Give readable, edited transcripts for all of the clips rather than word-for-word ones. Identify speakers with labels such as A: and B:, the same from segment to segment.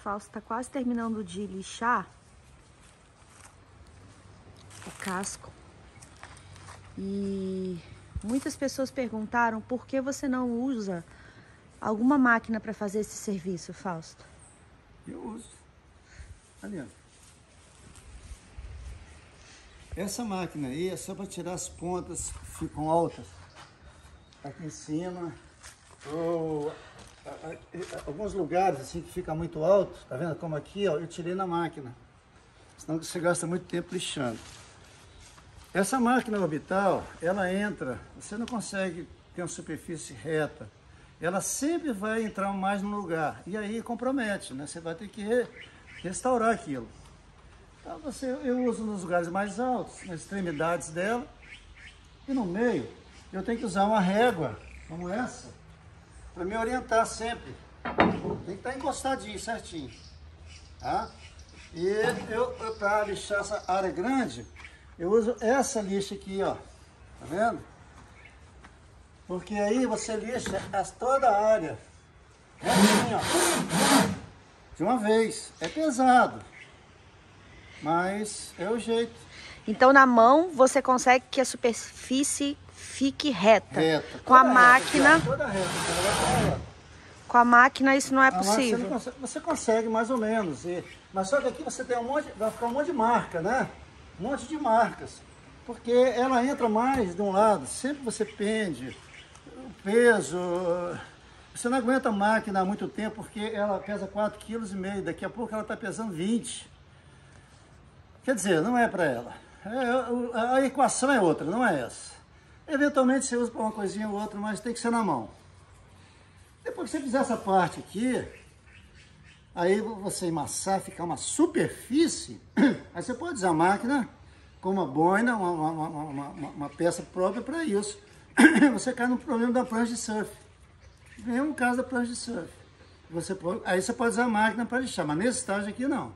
A: Fausto tá quase terminando de lixar o casco. E muitas pessoas perguntaram por que você não usa alguma máquina para fazer esse serviço, Fausto.
B: Eu uso. Ali, ó. Essa máquina aí é só para tirar as pontas que ficam altas aqui em cima. Ou alguns lugares assim que fica muito alto, tá vendo? Como aqui, ó, eu tirei na máquina. Senão você gasta muito tempo lixando. Essa máquina orbital, ela entra, você não consegue ter uma superfície reta. Ela sempre vai entrar mais no lugar. E aí compromete, né? Você vai ter que restaurar aquilo. Então eu uso nos lugares mais altos, nas extremidades dela. E no meio, eu tenho que usar uma régua, como essa, para me orientar sempre. Tem que estar encostadinho, certinho. Tá? E para lixar essa área grande, eu uso essa lixa aqui, ó. Tá vendo? Porque aí você lixa toda a área. É assim, ó. De uma vez. É pesado. Mas é o jeito.
A: Então na mão você consegue que a superfície fique reta.
B: Reta.
A: Com a máquina.
B: Toda reta. Toda reta.
A: Com a máquina isso não é possível.
B: Você consegue mais ou menos. Mas só que aqui você tem vai ficar um monte de marca, né? Um monte de marcas. Porque ela entra mais de um lado. Sempre você pende. O peso. Você não aguenta a máquina há muito tempo porque ela pesa 4,5 kg. Daqui a pouco ela está pesando 20. Quer dizer, não é para ela. A equação é outra, não é essa. Eventualmente você usa para uma coisinha ou outra, mas tem que ser na mão. Depois que você fizer essa parte aqui, aí você amassar, ficar uma superfície, aí você pode usar a máquina com uma boina, uma peça própria para isso. Você cai no problema da prancha de surf. Mesmo caso da prancha de surf. Aí você pode usar a máquina para lixar, mas nesse estágio aqui não.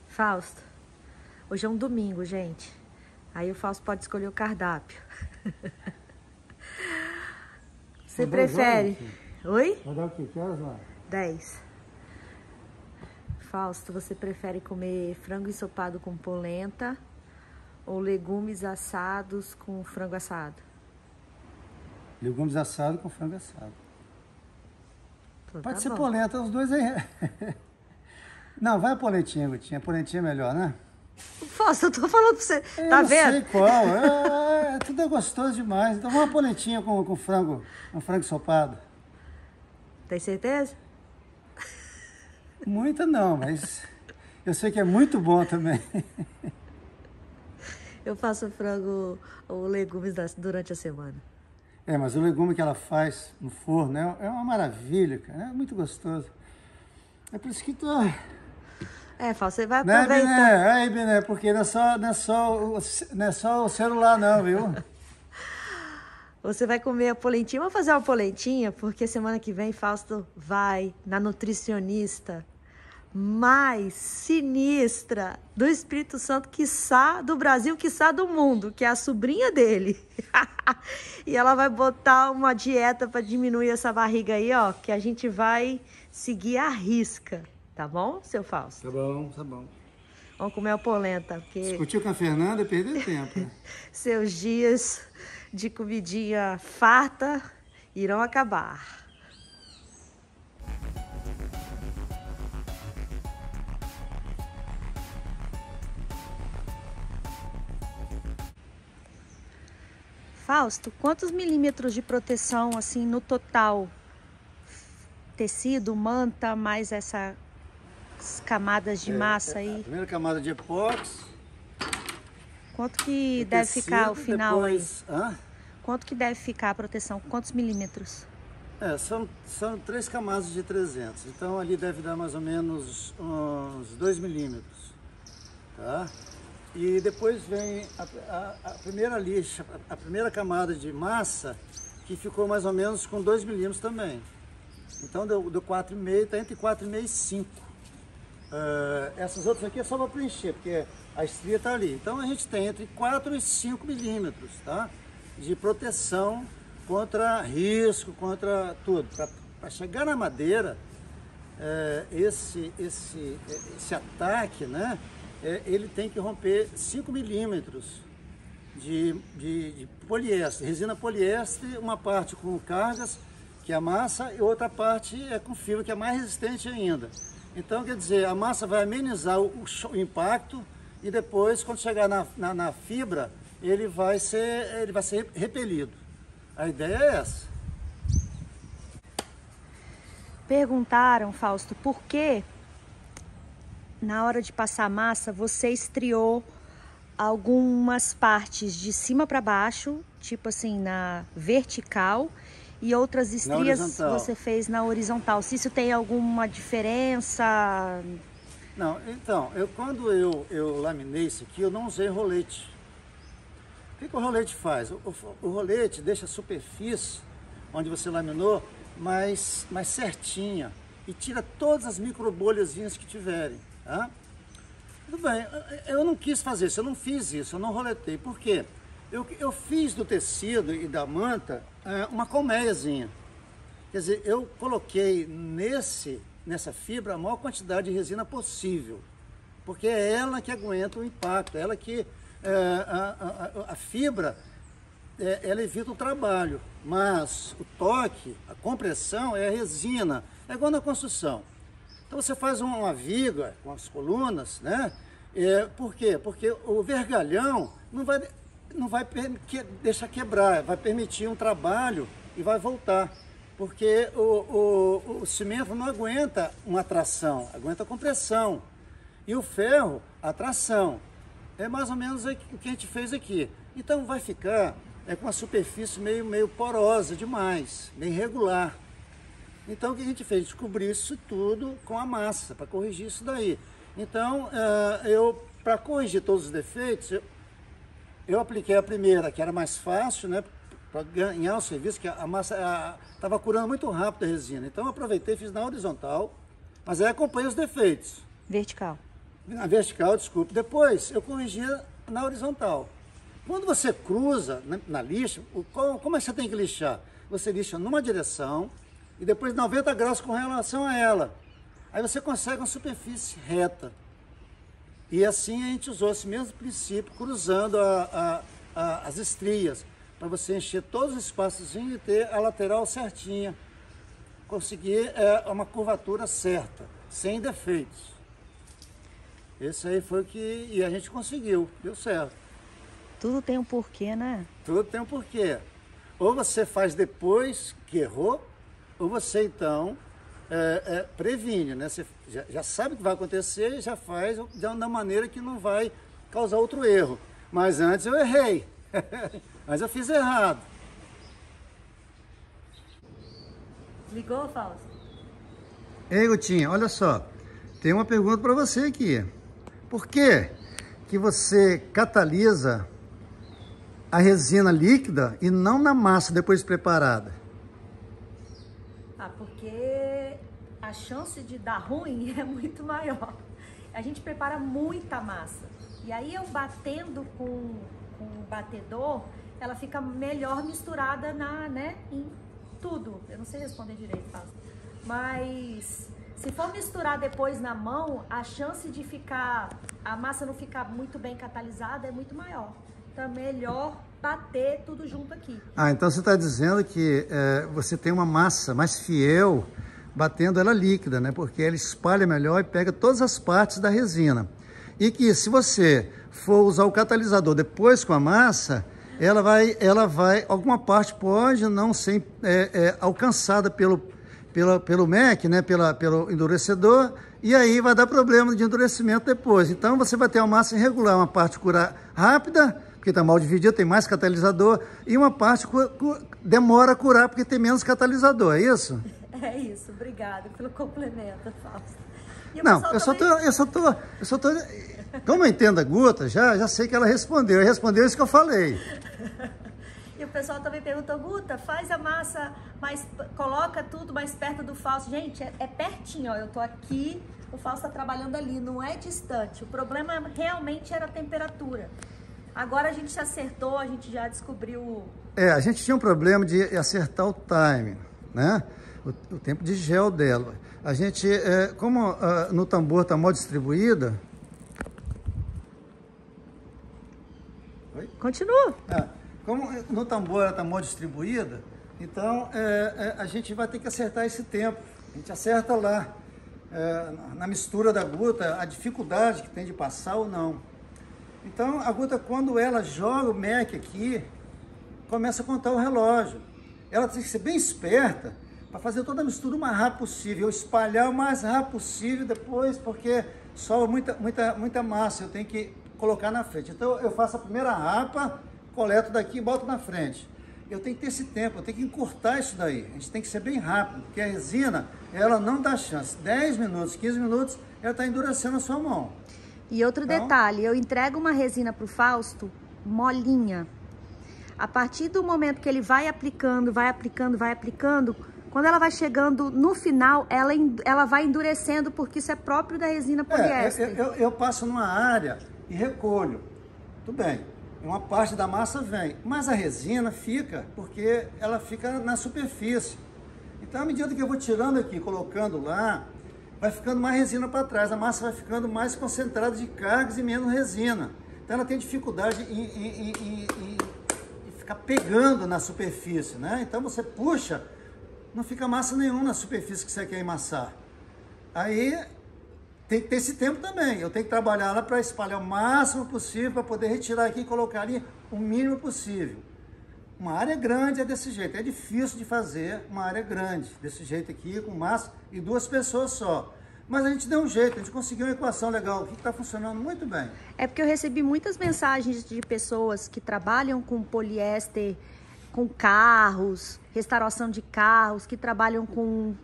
A: Fausto, hoje é um domingo, gente. Aí o Fausto pode escolher o cardápio. Você prefere? Oi?
B: Vai dar o quê? Que horas lá?
A: 10. Fausto, você prefere comer frango ensopado com polenta ou legumes assados com frango assado?
B: Legumes assados com frango assado.
A: Então,
B: Pode
A: tá
B: ser
A: bom.
B: polenta, os dois aí. Não, vai a polentinha, Gutinha. A polentinha é melhor, né?
A: Fausto, eu tô falando pra você. Tá vendo?
B: Eu sei qual. Tudo é gostoso demais. Então vamos uma polentinha com frango, um frango ensopado.
A: Tem certeza?
B: Muita não, mas eu sei que é muito bom também.
A: Eu faço frango ou legumes durante a semana.
B: Mas o legume que ela faz no forno é uma maravilha, cara. É muito gostoso. É por isso que tô...
A: Fausto, você vai
B: Né,
A: aproveitar.
B: Biné? Aí, Biné, porque não é só o celular não, viu?
A: Você vai comer a polentinha. Vamos fazer uma polentinha, porque semana que vem Fausto vai na nutricionista mais sinistra do Espírito Santo, quiçá do Brasil, quiçá do mundo, que é a sobrinha dele. E ela vai botar uma dieta para diminuir essa barriga aí, ó, que a gente vai seguir à risca. Tá bom, seu Fausto?
B: Tá bom, tá bom.
A: Vamos comer a polenta, porque
B: Discutiu com a Fernanda e perdeu tempo. Né?
A: seus dias de comidinha farta irão acabar. Fausto, quantos milímetros de proteção, assim, no total? Tecido, manta, mais essas camadas de massa aí?
B: A primeira camada de epóxi.
A: Quanto que deve
B: tecido,
A: ficar ao final
B: depois,
A: aí? Quanto que deve ficar a proteção? Quantos milímetros?
B: São 3 camadas de 300, então ali deve dar mais ou menos uns 2 milímetros, tá? E depois vem a primeira lixa, a primeira camada de massa, que ficou mais ou menos com 2 milímetros também. Então deu 4,5, está entre 4,5 e 5. Essas outras aqui é só para preencher, porque a estria está ali. Então a gente tem entre 4 e 5 milímetros, tá? De proteção contra risco, contra tudo. Para chegar na madeira, esse ataque, né? Ele tem que romper 5 milímetros de poliéster, resina poliéster, uma parte com cargas, que é a massa, e outra parte é com fibra, que é mais resistente ainda. Então, quer dizer, a massa vai amenizar o impacto e depois, quando chegar na fibra, ele vai ser repelido. A ideia é essa.
A: Perguntaram, Fausto, por que na hora de passar a massa você estriou algumas partes de cima para baixo, tipo assim, na vertical, e outras estrias você fez na horizontal. Se isso tem alguma diferença?
B: Não, então, quando eu laminei isso aqui, eu não usei rolete. O que o rolete faz? O rolete deixa a superfície onde você laminou mais certinha e tira todas as microbolhazinhas que tiverem, tá? Tudo bem, eu não quis fazer isso, eu não fiz isso, eu não roletei. Por quê? Eu fiz do tecido e da manta uma colmeiazinha. Quer dizer, eu coloquei nessa fibra a maior quantidade de resina possível, porque é ela que aguenta o impacto, é ela que a fibra, ela evita o trabalho, mas o toque, a compressão é a resina, é igual na construção. Então você faz uma viga com as colunas, né? Por quê? Porque o vergalhão não vai deixar quebrar, vai permitir um trabalho e vai voltar. Porque o cimento não aguenta uma tração, aguenta a compressão. E o ferro, a tração. É mais ou menos o que a gente fez aqui. Então vai ficar com uma superfície meio porosa demais, meio irregular. Então o que a gente fez? Descobrir isso tudo com a massa, para corrigir isso daí. Então, para corrigir todos os defeitos, eu apliquei a primeira, que era mais fácil, né? Para ganhar o serviço, que a massa estava curando muito rápido a resina. Então eu aproveitei e fiz na horizontal, mas aí acompanha os defeitos.
A: Vertical.
B: Na vertical, desculpe. Depois eu corrigia na horizontal. Quando você cruza na lixa, como é que você tem que lixar? Você lixa numa direção e depois 90 graus com relação a ela. Aí você consegue uma superfície reta. E assim a gente usou esse mesmo princípio, cruzando as estrias, para você encher todos os espaços e ter a lateral certinha. Conseguir uma curvatura certa, sem defeitos. Esse aí foi o que e a gente conseguiu, deu certo.
A: Tudo tem um porquê, né?
B: Tudo tem um porquê. Ou você faz depois que errou, ou você então previne, né? Você já sabe o que vai acontecer e já faz de uma maneira que não vai causar outro erro. Mas antes eu errei. Mas eu fiz errado.
A: Ligou, Fausto?
B: Ei, Gutinha, olha só. Tem uma pergunta para você aqui. Por que você catalisa a resina líquida e não na massa depois preparada?
A: Porque a chance de dar ruim é muito maior. A gente prepara muita massa. E aí eu batendo com o batedor, ela fica melhor misturada em tudo. Eu não sei responder direito, Fausto. Mas se for misturar depois na mão, a chance de a massa não ficar muito bem catalisada é muito maior. Então é melhor bater tudo junto aqui. Então
B: você está dizendo que você tem uma massa mais fiel batendo ela líquida, né? Porque ela espalha melhor e pega todas as partes da resina. E que se você for usar o catalisador depois com a massa, ela vai, alguma parte pode não ser alcançada pelo MEC, né, pelo endurecedor, e aí vai dar problema de endurecimento depois. Então você vai ter uma massa irregular, uma parte curar rápida, porque está mal dividida, tem mais catalisador, e uma parte demora a curar porque tem menos catalisador, é isso?
A: É isso, obrigada pelo complemento, Fausto.
B: Não, eu só tô, como eu entendo a Guta, já sei que ela respondeu isso que eu falei.
A: E o pessoal também perguntou, Guta, faz a massa, coloca tudo mais perto do Fausto. Gente, é pertinho, ó, eu tô aqui, o Fausto tá trabalhando ali, não é distante. O problema realmente era a temperatura. Agora a gente se acertou, a gente já descobriu... a gente tinha um problema de acertar o time, né? O tempo de gel dela. A gente, como no tambor tá mal distribuída... Oi? Continua. Como no tambor ela tá mal distribuída, então a gente vai ter que acertar esse tempo. A gente acerta lá, na mistura da Guta, a dificuldade que tem de passar ou não. Então, a Guta, quando ela joga o MEC aqui, começa a contar o relógio. Ela tem que ser bem esperta para fazer toda a mistura o mais rápido possível, espalhar o mais rápido possível depois, porque sobra muita massa, eu tenho que colocar na frente. Então, eu faço a primeira rapa, coleto daqui e boto na frente. Eu tenho que ter esse tempo, eu tenho que encurtar isso daí. A gente tem que ser bem rápido, porque a resina, ela não dá chance. 10 minutos, 15 minutos, ela está endurecendo a sua mão. E outro detalhe, eu entrego uma resina para o Fausto molinha. A partir do momento que ele vai aplicando, quando ela vai chegando no final, ela vai endurecendo, porque isso é próprio da resina poliéster. Eu passo numa área e recolho. Tudo bem, uma parte da massa vem, mas a resina fica, porque ela fica na superfície. Então, à medida que eu vou tirando aqui, colocando lá, vai ficando mais resina para trás, a massa vai ficando mais concentrada de cargas e menos resina. Então ela tem dificuldade em ficar pegando na superfície, né? Então você puxa, não fica massa nenhuma na superfície que você quer amassar. Aí tem que ter esse tempo também. Eu tenho que trabalhar lá para espalhar o máximo possível, para poder retirar aqui e colocar ali o mínimo possível. Uma área grande é desse jeito, é difícil de fazer uma área grande, desse jeito aqui, com massa e 2 pessoas só. Mas a gente deu um jeito, a gente conseguiu uma equação legal, que está funcionando muito bem. É porque eu recebi muitas mensagens de pessoas que trabalham com poliéster, com carros, restauração de carros, que trabalham com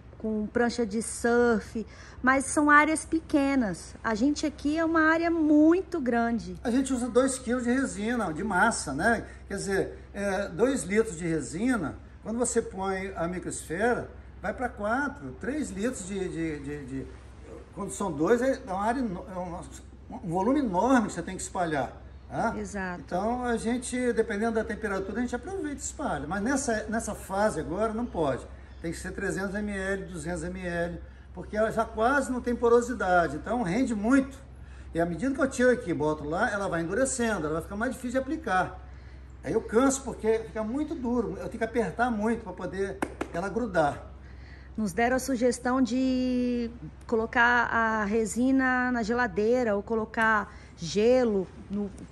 A: prancha de surf, mas são áreas pequenas. A gente aqui é uma área muito grande. A gente usa 2 kg de resina, de massa, né? Quer dizer, 2 litros de resina, quando você põe a microsfera, vai para 4, 3 litros quando são 2, é uma área, um volume enorme que você tem que espalhar. Tá? Exato. Então, a gente, dependendo da temperatura, a gente aproveita e espalha. Mas nessa fase agora, não pode. Tem que ser 300 ml, 200 ml, porque ela já quase não tem porosidade, então rende muito. E à medida que eu tiro aqui e boto lá, ela vai endurecendo, ela vai ficar mais difícil de aplicar. Aí eu canso porque fica muito duro, eu tenho que apertar muito para poder ela grudar. Nos deram a sugestão de colocar a resina na geladeira ou colocar gelo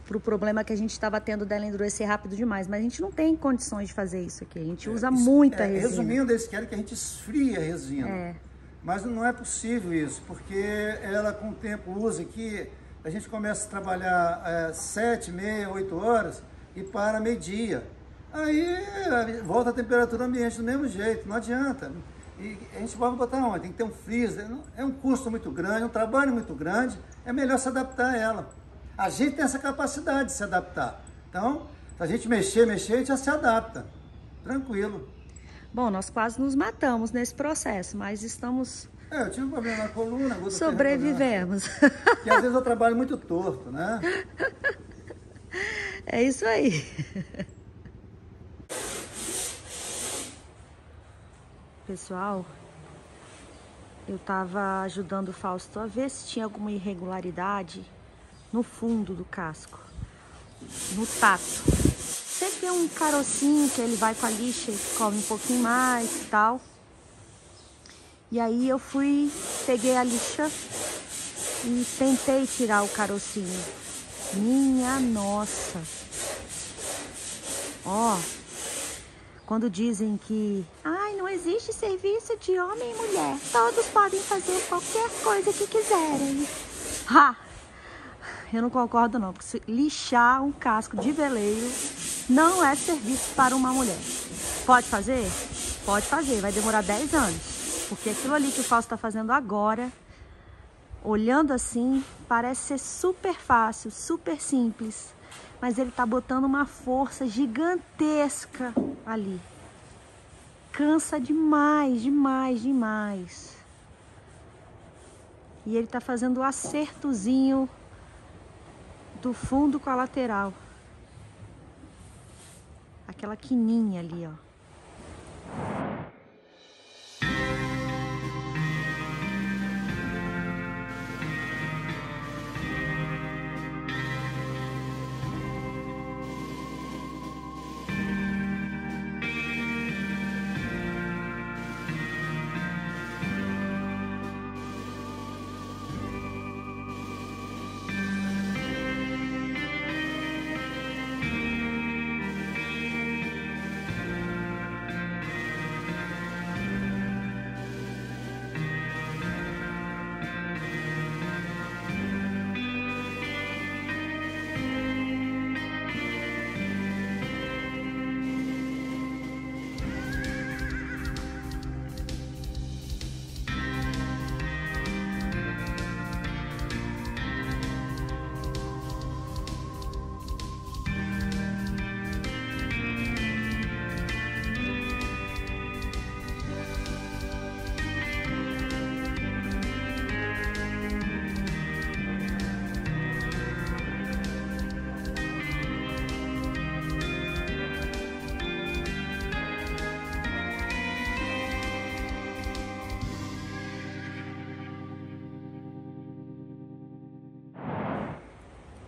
A: para o problema que a gente estava tendo dela endurecer rápido demais. Mas a gente não tem condições de fazer isso aqui. A gente usa muita resina. Resumindo, eles querem que a gente esfrie a resina. Mas não é possível isso, porque ela com o tempo usa aqui, a gente começa a trabalhar 7, meia, 8 horas e para meio-dia. Aí volta a temperatura ambiente do mesmo jeito, não adianta. E a gente pode botar onde? Tem que ter um freezer, é um custo muito grande, um trabalho muito grande, é melhor se adaptar a ela. A gente tem essa capacidade de se adaptar. Então, se a gente mexer, a gente já se adapta. Tranquilo. Bom, nós quase nos matamos nesse processo, mas estamos... eu tive um problema na coluna. Sobrevivemos. E às vezes eu trabalho muito torto, né? É isso aí. Pessoal, eu tava ajudando o Fausto a ver se tinha alguma irregularidade no fundo do casco, no tato. Sempre é um carocinho que ele vai com a lixa e come um pouquinho mais e tal. E aí eu peguei a lixa e tentei tirar o carocinho. Minha nossa! Ó, quando dizem que ai, não existe serviço de homem e mulher, todos podem fazer qualquer coisa que quiserem. Ha! Eu não concordo não, porque lixar um casco de veleiro não é serviço para uma mulher. Pode fazer? Pode fazer, vai demorar 10 anos. Porque aquilo ali que o Fausto está fazendo agora, olhando assim, parece ser super fácil, super simples. Mas ele tá botando uma força gigantesca ali. Cansa demais, demais, demais. E ele tá fazendo o acertozinho do fundo com a lateral. Aquela quininha ali, ó.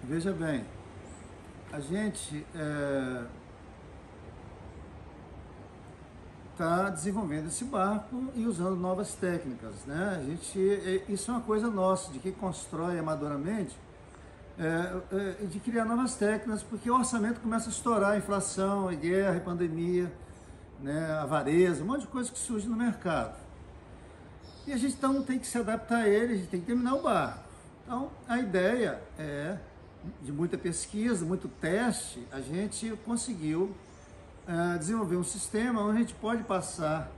B: Veja bem, a gente está desenvolvendo esse barco e usando novas técnicas, né? Isso é uma coisa nossa, de quem constrói amadoramente, de criar novas técnicas, porque o orçamento começa a estourar, a inflação, a guerra, a pandemia, né? A avareza, um monte de coisa que surge no mercado. E a gente então tem que se adaptar a ele, a gente tem que terminar o barco. Então, a ideia é, de muita pesquisa, muito teste, a gente conseguiu desenvolver um sistema onde a gente pode passar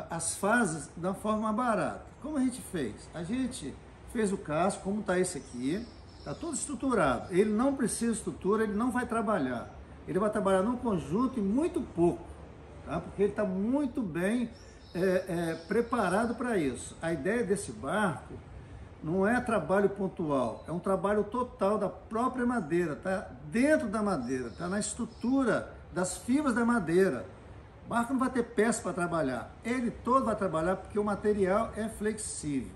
B: as fases da forma barata. Como a gente fez? A gente fez o casco, como está esse aqui, está todo estruturado. Ele não precisa de estrutura, ele não vai trabalhar. Ele vai trabalhar num conjunto e muito pouco, tá? Porque ele está muito bem preparado para isso. A ideia desse barco não é trabalho pontual, é um trabalho total da própria madeira, está dentro da madeira, está na estrutura das fibras da madeira. O barco não vai ter peça para trabalhar, ele todo vai trabalhar porque o material é flexível.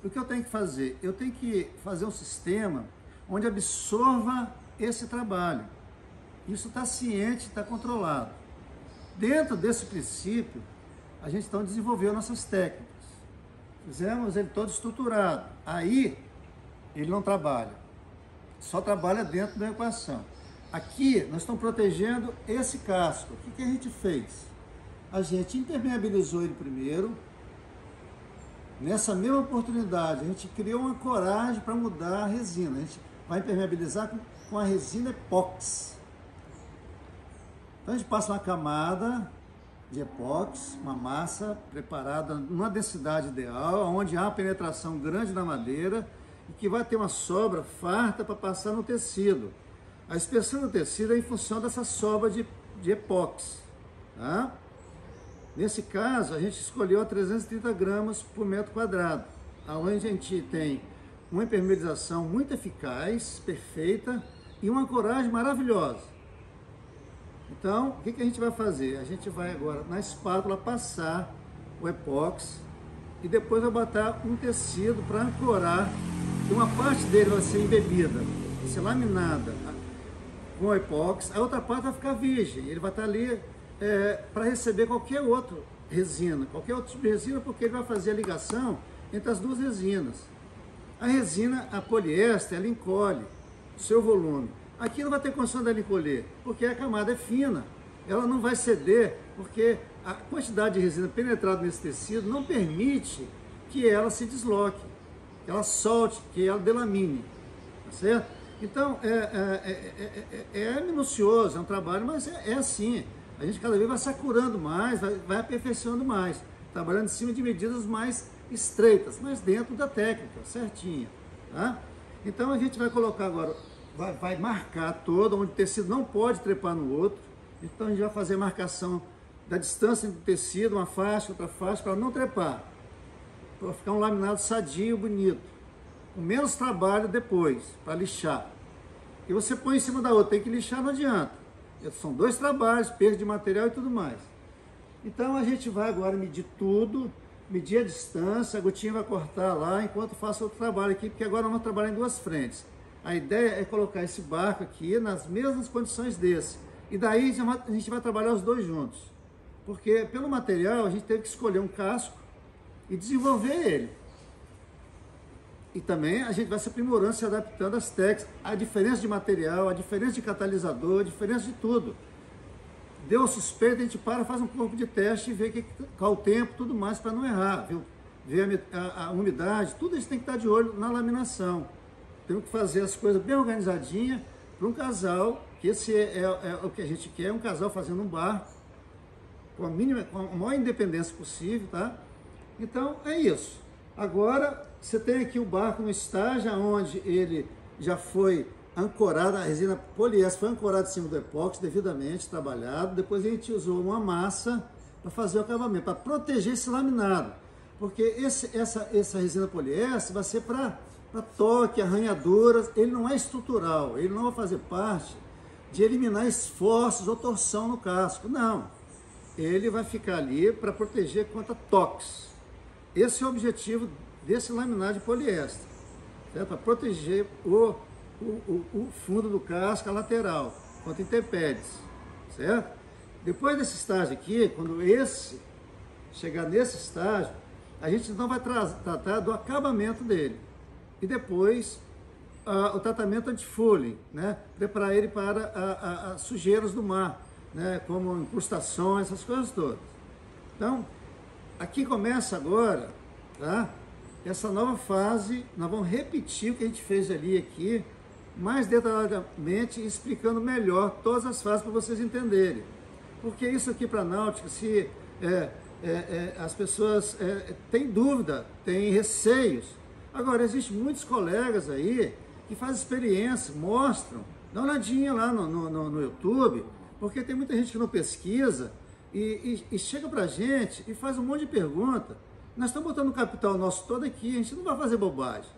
B: O que eu tenho que fazer? Eu tenho que fazer um sistema onde absorva esse trabalho. Isso está ciente, está controlado. Dentro desse princípio, a gente então desenvolveu nossas técnicas. Fizemos ele todo estruturado. Aí, ele não trabalha. Só trabalha dentro da equação. Aqui, nós estamos protegendo esse casco. O que a gente fez? A gente impermeabilizou ele primeiro. Nessa mesma oportunidade, a gente criou uma coragem para mudar a resina. A gente vai impermeabilizar com a resina epóxi. Então, a gente passa uma camada de epóxi, uma massa preparada numa densidade ideal, onde há uma penetração grande na madeira e que vai ter uma sobra farta para passar no tecido. A espessura do tecido é em função dessa sobra de epóxi. Tá? Nesse caso, a gente escolheu a 330 gramas por metro quadrado, onde a gente tem uma impermeabilização muito eficaz, perfeita e uma coragem maravilhosa. Então, o que a gente vai fazer? A gente vai agora na espátula passar o epóxi e depois vai botar um tecido para ancorar. Uma parte dele vai ser embebida, vai ser laminada com o epóxi, a outra parte vai ficar virgem. Ele vai estar ali para receber qualquer outra resina, qualquer outro tipo de resina, porque ele vai fazer a ligação entre as duas resinas. A resina, a poliéster, ela encolhe o seu volume. aqui não vai ter condição dela encolher, porque a camada é fina, ela não vai ceder, porque a quantidade de resina penetrada nesse tecido não permite que ela se desloque, que ela solte, que ela delamine, tá certo? Então, é minucioso, é um trabalho, mas é assim, a gente cada vez vai sacurando mais, vai aperfeiçoando mais, trabalhando em cima de medidas mais estreitas, mas dentro da técnica, certinha, tá? Então a gente vai colocar agora, vai marcar todo, onde o tecido não pode trepar no outro, então a gente vai fazer marcação da distância entre o tecido, uma faixa, outra faixa, para não trepar, para ficar um laminado sadio, bonito, com menos trabalho depois, para lixar. E você põe em cima da outra, tem que lixar, não adianta. São dois trabalhos, perda de material e tudo mais. Então a gente vai agora medir tudo, medir a distância, a gotinha vai cortar lá, enquanto faço outro trabalho aqui, porque agora nós vamos trabalhar em duas frentes. A ideia é colocar esse barco aqui nas mesmas condições desse. E daí a gente vai trabalhar os dois juntos. Porque pelo material a gente teve que escolher um casco e desenvolver ele. E também a gente vai se aprimorando, se adaptando às técnicas, a diferença de material, a diferença de catalisador, a diferença de tudo. Deu suspeito, a gente para, faz um pouco de teste e vê qual o tempo, tudo mais, para não errar, viu? Ver a umidade, tudo isso tem que estar de olho na laminação. Temos que fazer as coisas bem organizadinhas para um casal, que esse é o que a gente quer, um casal fazendo um barco, com a maior independência possível, tá? Então, é isso. Agora, você tem aqui o barco no estágio onde ele já foi ancorado, a resina poliéster foi ancorada em cima do epóxi, devidamente trabalhado. Depois a gente usou uma massa para fazer o acabamento, para proteger esse laminado. Porque essa resina poliéster vai ser para toque, arranhaduras, ele não é estrutural, ele não vai fazer parte de eliminar esforços ou torção no casco, não. Ele vai ficar ali para proteger contra toques. Esse é o objetivo desse laminado de poliéster, certo? Para proteger o fundo do casco, a lateral, contra intempéries, certo? Depois desse estágio aqui, quando esse chegar nesse estágio, a gente então vai tratar do acabamento dele. E depois o tratamento anti-fouling, né? Preparar ele para as sujeiras do mar, né? Como incrustações, essas coisas todas. Então, aqui começa agora, tá? Essa nova fase, nós vamos repetir o que a gente fez ali aqui, mais detalhadamente, explicando melhor todas as fases para vocês entenderem. Porque isso aqui para a náutica, se as pessoas têm dúvida, têm receios. Agora, existem muitos colegas aí que fazem experiência, mostram, dá uma olhadinha lá no YouTube, porque tem muita gente que não pesquisa e chega para a gente e faz um monte de pergunta. Nós estamos botando o capital nosso todo aqui, a gente não vai fazer bobagem.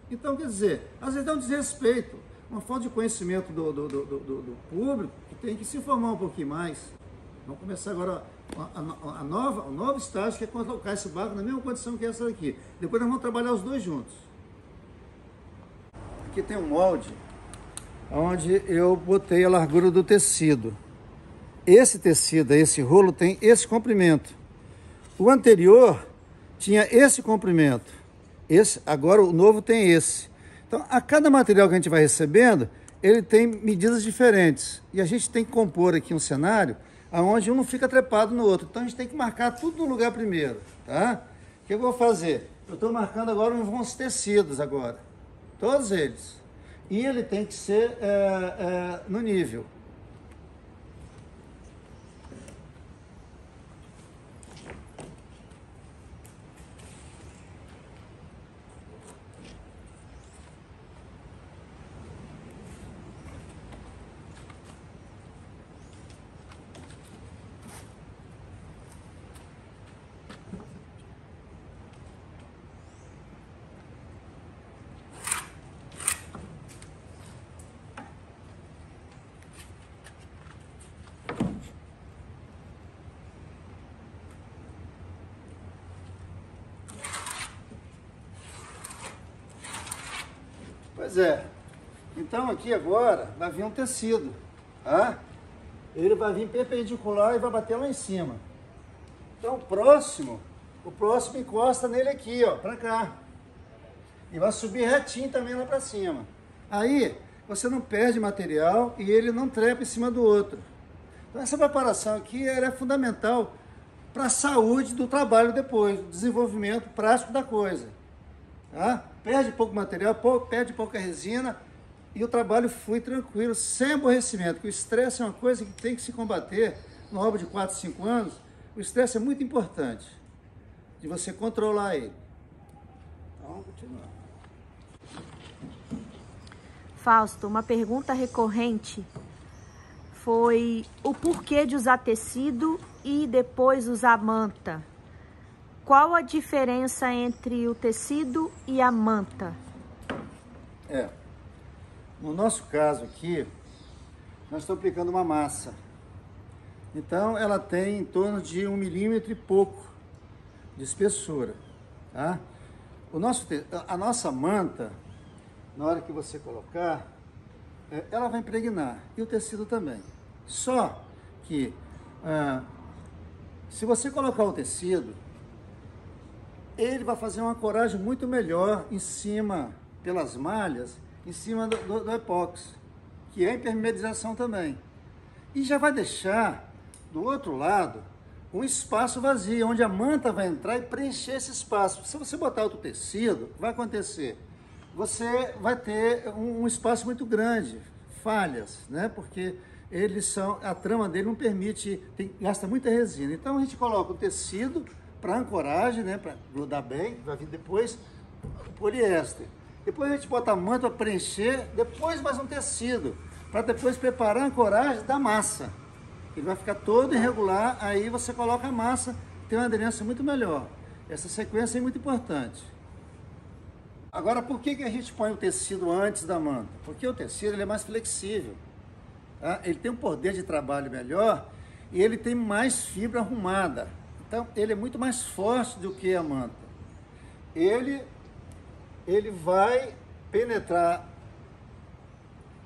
B: Então, quer dizer, às vezes dá um desrespeito, uma falta de conhecimento do público, que tem que se informar um pouquinho mais. Vamos começar agora o novo estágio, que é colocar esse barco na mesma condição que essa daqui. Depois nós vamos trabalhar os dois juntos. Aqui tem um molde, onde eu botei a largura do tecido. Esse tecido, esse rolo, tem esse comprimento. O anterior tinha esse comprimento. Agora o novo tem esse. Então, a cada material que a gente vai recebendo, ele tem medidas diferentes. E a gente tem que compor aqui um cenário onde um não fica trepado no outro. Então, a gente tem que marcar tudo no lugar primeiro, tá? O que eu vou fazer? Eu estou marcando agora uns tecidos agora. Todos eles. E ele tem que ser no nível. Pois é, então aqui agora vai vir um tecido, tá? Ele vai vir perpendicular e vai bater lá em cima. Então o próximo encosta nele aqui, ó, pra cá. E vai subir retinho também lá pra cima. Aí, você não perde material e ele não trepa em cima do outro. Então essa preparação aqui é fundamental para a saúde do trabalho depois, o desenvolvimento prático da coisa. Tá? Perde pouco material, perde pouca resina e o trabalho flui tranquilo, sem aborrecimento, porque o estresse é uma coisa que tem que se combater numa obra de 4, 5 anos. O estresse é muito importante, de você controlar ele. Então, vamos continuar.
A: Fausto, uma pergunta recorrente foi o porquê de usar tecido e depois usar manta. Qual a diferença entre o tecido e a manta?
B: No nosso caso aqui, nós estamos aplicando uma massa. Então, ela tem em torno de 1 milímetro e pouco de espessura. Tá? A nossa manta, na hora que você colocar, ela vai impregnar, e o tecido também. Só que, se você colocar o tecido, ele vai fazer uma ancoragem muito melhor em cima, pelas malhas, em cima do epóxi, que é a impermeabilização também. E já vai deixar, do outro lado, um espaço vazio, onde a manta vai entrar e preencher esse espaço. Se você botar outro tecido, o que vai acontecer? Você vai ter um espaço muito grande, falhas, né? Porque a trama dele não permite, gasta muita resina. Então a gente coloca o tecido para ancoragem, né? Para grudar bem, vai vir depois o poliéster. Depois a gente bota a manta para preencher, depois mais um tecido, para depois preparar a ancoragem da massa. Ele vai ficar todo irregular, aí você coloca a massa, tem uma aderência muito melhor. Essa sequência é muito importante. Agora, por que a gente põe o tecido antes da manta? Porque o tecido ele é mais flexível, tá? Ele tem um poder de trabalho melhor e ele tem mais fibra arrumada. Então, ele é muito mais forte do que a manta. Ele vai penetrar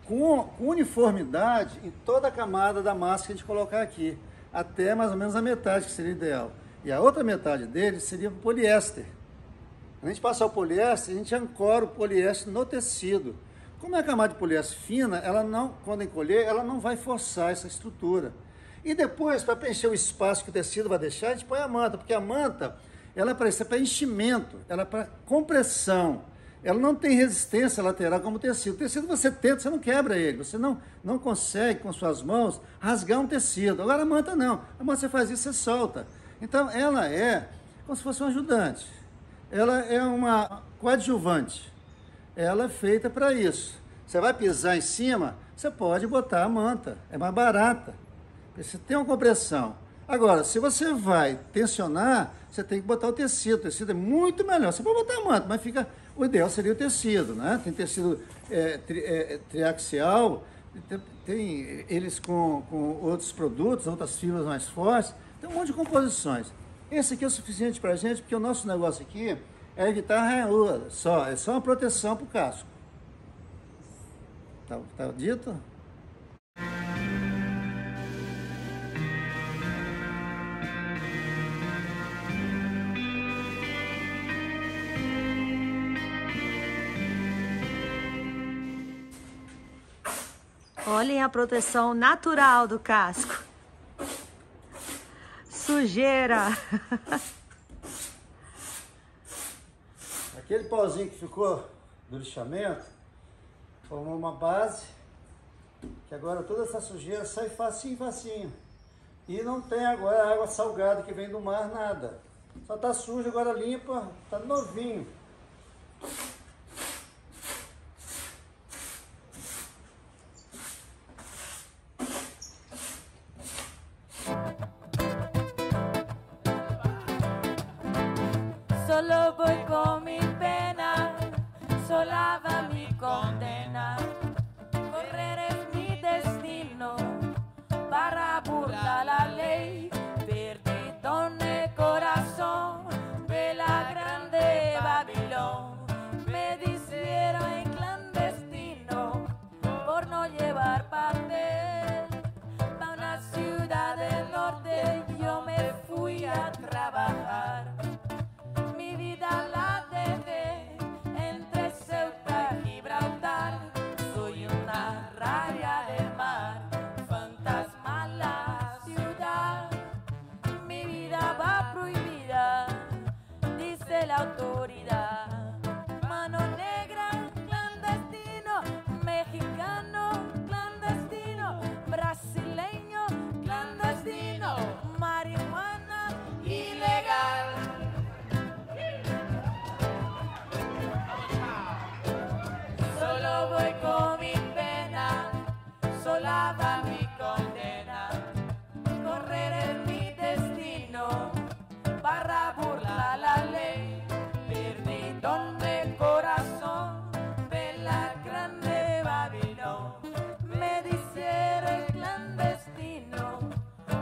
B: com uniformidade em toda a camada da massa que a gente colocar aqui, até mais ou menos a metade, que seria ideal. E a outra metade dele seria o poliéster. Quando a gente passar o poliéster, a gente ancora o poliéster no tecido. Como é a camada de poliéster fina, ela não, quando encolher, ela não vai forçar essa estrutura. E depois, para preencher o espaço que o tecido vai deixar, a gente põe a manta, porque a manta, ela é para enchimento, ela é para compressão. Ela não tem resistência lateral como o tecido. O tecido você tenta, você não quebra ele, você não consegue com suas mãos rasgar um tecido. Agora a manta não, a manta você faz isso, você solta. Então ela é como se fosse um ajudante. Ela é uma coadjuvante, ela é feita para isso. Você vai pisar em cima, você pode botar a manta, é mais barata, você tem uma compressão. Agora, se você vai tensionar, você tem que botar o tecido é muito melhor. Você pode botar a manta, mas o ideal seria o tecido, né? Tem tecido triaxial, tem eles com outros produtos, outras fibras mais fortes, tem um monte de composições. Esse aqui é o suficiente para a gente, porque o nosso negócio aqui é evitar ranhura, é só uma proteção para o casco. Tá dito?
A: Olhem a proteção natural do casco. Sujeira.
B: Aquele pauzinho que ficou do lixamento formou uma base que agora toda essa sujeira sai facinho, facinho. E não tem agora água salgada que vem do mar, nada. Só tá sujo, agora limpa, tá novinho.
C: Solo voy con mi pena, sola va mi condena. Correr es mi destino para burlar la ley. Perdido en el corazón de la grande Babilón. Me hicieron en clandestino por no llevar papel. Pa' una ciudad del norte yo me fui a trabajar. Mi vida la dejé entre Ceuta y Gibraltar. dice la autoridad. Mano negra, clandestino, mexicano, clandestino, brasileño, clandestino, marihuana ilegal. Solo voy con mi pena, sola va mi condena. Correr es mi destino para burlar la ley. Perdidón de corazón de la grande Babilón. Me dice eres clandestino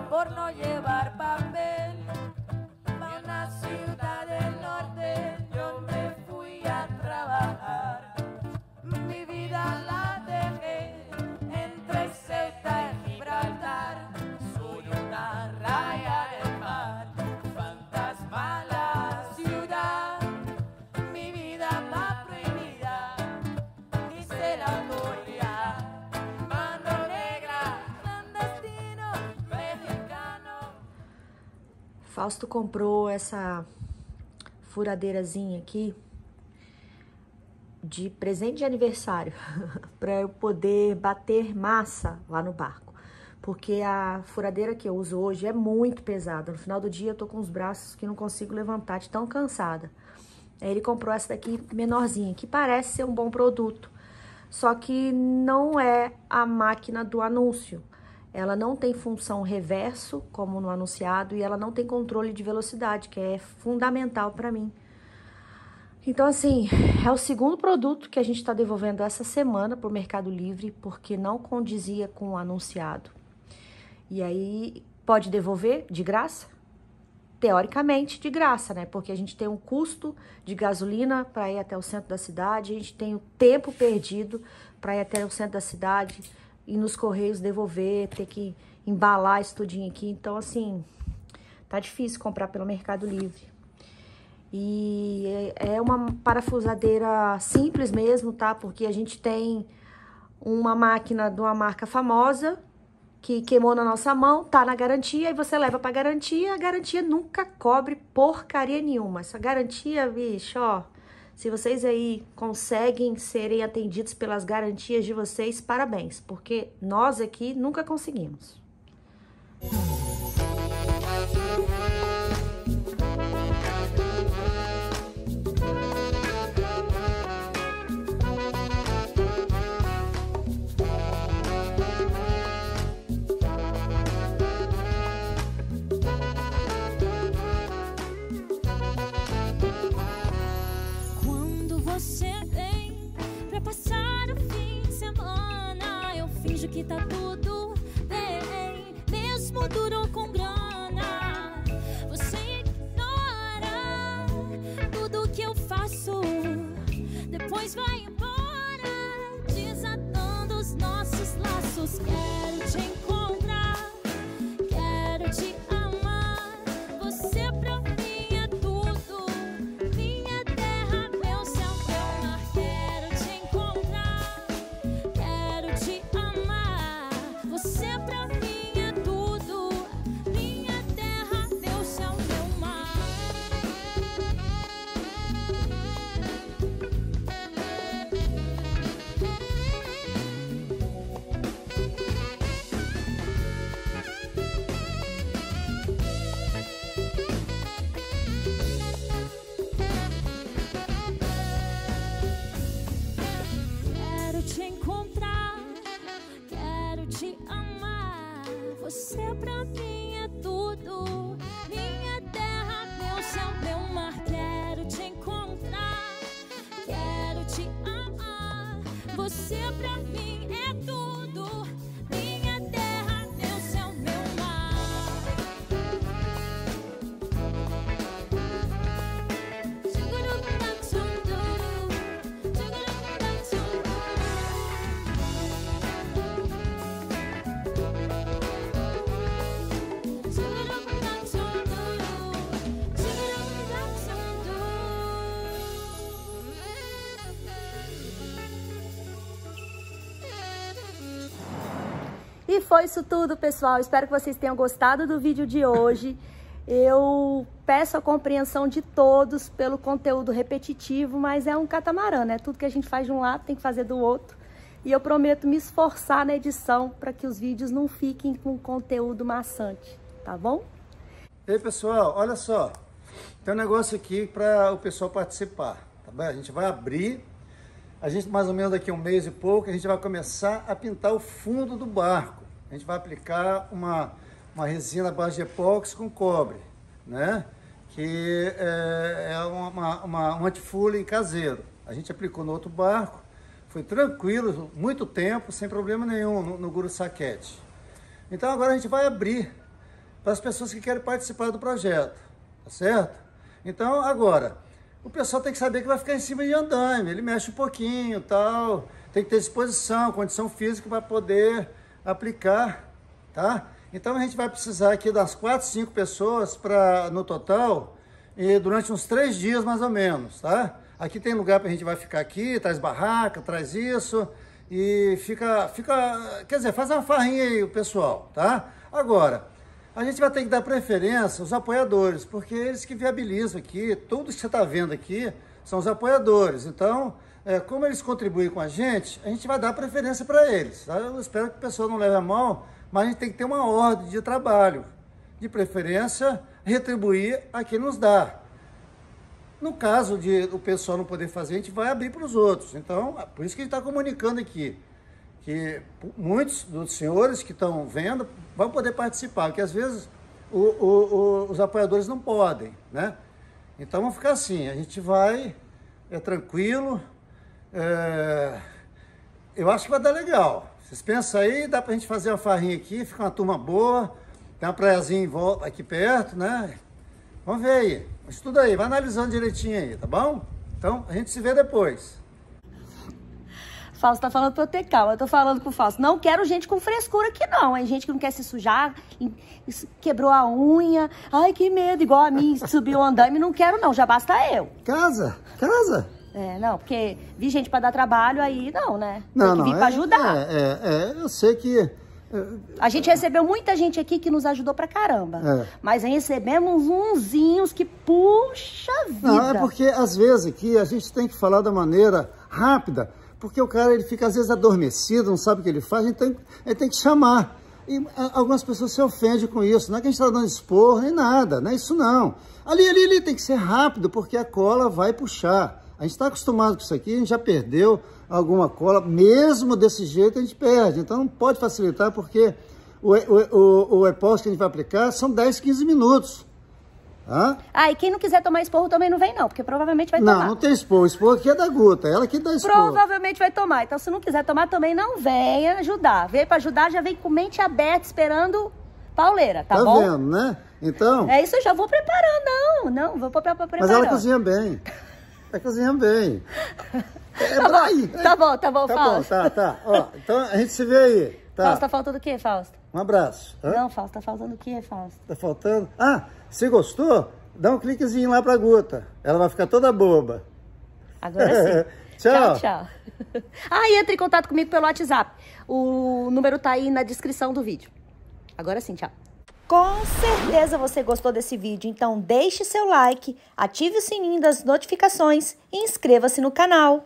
C: por no llevar papel. A una ciudad del norte yo me fui a trabajar. Mi vida la dejé entre Ceuta y Gibraltar. Soy una raya del mar, fantasma la ciudad. Mi vida está prohibida, dice la autoridad. Mano negra, clandestino, mexicano.
A: Fausto comprou essa furadeirazinha aqui de presente de aniversário para eu poder bater massa lá no barco, porque a furadeira que eu uso hoje é muito pesada. No final do dia eu tô com os braços que não consigo levantar de tão cansada. Aí ele comprou essa daqui menorzinha, que parece ser um bom produto, só que não é a máquina do anúncio. Ela não tem função reverso, como no anunciado, e ela não tem controle de velocidade, que é fundamental para mim. Então, assim, é o segundo produto que a gente está devolvendo essa semana para o Mercado Livre, porque não condizia com o anunciado. E aí, pode devolver de graça? Teoricamente, de graça, né? Porque a gente tem um custo de gasolina para ir até o centro da cidade, a gente tem o tempo perdido para ir até o centro da cidade, ir nos correios devolver, ter que embalar isso tudinho aqui. Então, assim, tá difícil comprar pelo Mercado Livre. E é uma parafusadeira simples mesmo, tá? Porque a gente tem uma máquina de uma marca famosa que queimou na nossa mão, tá na garantia, e você leva pra garantia, a garantia nunca cobre porcaria nenhuma. Essa garantia, bicho, ó, se vocês aí conseguem serem atendidos pelas garantias de vocês, parabéns, porque nós aqui nunca conseguimos.
D: Que tá tudo bem, mesmo duro com grana. Você ignora tudo que eu faço, depois vai embora, desatando os nossos laços. Quero te encontrar, quero te amar. Você pra mim é tudo, minha terra, meu céu, meu mar. Quero te encontrar, quero te amar. Você pra mim é tudo, minha terra, meu céu, meu mar. Quero te encontrar, quero te amar. Você pra mim é tudo, minha terra, meu céu, meu mar. Quero te encontrar, quero te amar. Você pra mim é tudo, minha terra, meu céu, meu mar.
A: E foi isso tudo, pessoal. Espero que vocês tenham gostado do vídeo de hoje. Eu peço a compreensão de todos pelo conteúdo repetitivo, mas é um catamarã, né? Tudo que a gente faz de um lado tem que fazer do outro. E eu prometo me esforçar na edição para que os vídeos não fiquem com conteúdo maçante, tá bom?
B: Ei, pessoal, olha só. Tem um negócio aqui para o pessoal participar, tá bem? A gente vai abrir, a gente mais ou menos daqui a um mês e pouco, a gente vai começar a pintar o fundo do barco. A gente vai aplicar uma resina à base de epóxi com cobre, né? Que é um anti-fouling caseiro. A gente aplicou no outro barco, foi tranquilo, muito tempo, sem problema nenhum no Guru Saquete. Então agora a gente vai abrir para as pessoas que querem participar do projeto, tá certo? Então agora, o pessoal tem que saber que vai ficar em cima de andaime, ele mexe um pouquinho, tal, tem que ter disposição, condição física para poder aplicar, tá? Então a gente vai precisar aqui das 4, 5 pessoas no total, e durante uns 3 dias mais ou menos, tá? Aqui tem lugar para a gente vai ficar aqui, traz barraca, traz isso, e quer dizer, faz uma farrinha aí o pessoal, tá? Agora, a gente vai ter que dar preferência aos apoiadores, porque eles que viabilizam aqui, tudo que você está vendo aqui são os apoiadores. Então, como eles contribuem com a gente vai dar preferência para eles, tá? Eu espero que o pessoal não leve a mal, mas a gente tem que ter uma ordem de trabalho, de preferência, retribuir a quem nos dá. No caso de o pessoal não poder fazer, a gente vai abrir para os outros. Então, por isso que a gente está comunicando aqui, que muitos dos senhores que estão vendo vão poder participar, porque às vezes os apoiadores não podem, né? Então, vamos ficar assim, a gente vai, tranquilo, eu acho que vai dar legal. Vocês pensam aí, dá pra gente fazer uma farrinha aqui, fica uma turma boa, tem uma praiazinha em volta, aqui perto, né? Vamos ver aí, estuda aí, vai analisando direitinho aí, tá bom? Então, a gente se vê depois.
A: Fausto tá falando pra eu ter calma, eu tô falando pro Fausto, não quero gente com frescura aqui não, hein? Gente que não quer se sujar, quebrou a unha, ai que medo, igual a mim, subiu o andaime, não quero não, já basta eu.
B: Casa.
A: Não, porque vi gente pra dar trabalho aí, não, né?
B: Não,
A: tem que vir pra ajudar.
B: Eu sei que...
A: A gente recebeu muita gente aqui que nos ajudou pra caramba. Mas recebemos unzinhos que, puxa vida.
B: Não, é porque às vezes aqui a gente tem que falar da maneira rápida, porque o cara ele fica às vezes adormecido, não sabe o que ele faz, ele tem que chamar. E algumas pessoas se ofendem com isso, não é que a gente está dando esporro nem nada, não é isso não. Ali tem que ser rápido, porque a cola vai puxar. A gente está acostumado com isso aqui, a gente já perdeu alguma cola, mesmo desse jeito a gente perde. Então não pode facilitar, porque o epóxi que a gente vai aplicar são 10, 15 minutos.
A: E quem não quiser tomar esporro também não vem não, porque provavelmente vai tomar.
B: Não tem esporro, o esporro aqui é da Guta, ela que dá esporro.
A: Provavelmente vai tomar, então se não quiser tomar também não venha ajudar. Veio para ajudar, já vem com mente aberta, esperando pauleira, tá bom?
B: Tá vendo, né? Então...
A: É isso, eu já vou preparando, não, vou preparar.
B: Mas ela cozinha bem. Ela cozinha bem.
A: Tá bom, Fausto.
B: Tá. Ó, então a gente se vê aí. Tá.
A: Fausto, tá faltando o quê, Fausto?
B: Um abraço.
A: Não, Fausto, tá faltando o quê, Fausto?
B: Tá faltando? Você gostou? Dá um cliquezinho lá pra Guta. Ela vai ficar toda boba.
A: Agora sim.
B: Tchau.
A: E entre em contato comigo pelo WhatsApp. O número tá aí na descrição do vídeo. Agora sim, tchau. Com certeza você gostou desse vídeo, então deixe seu like, ative o sininho das notificações e inscreva-se no canal.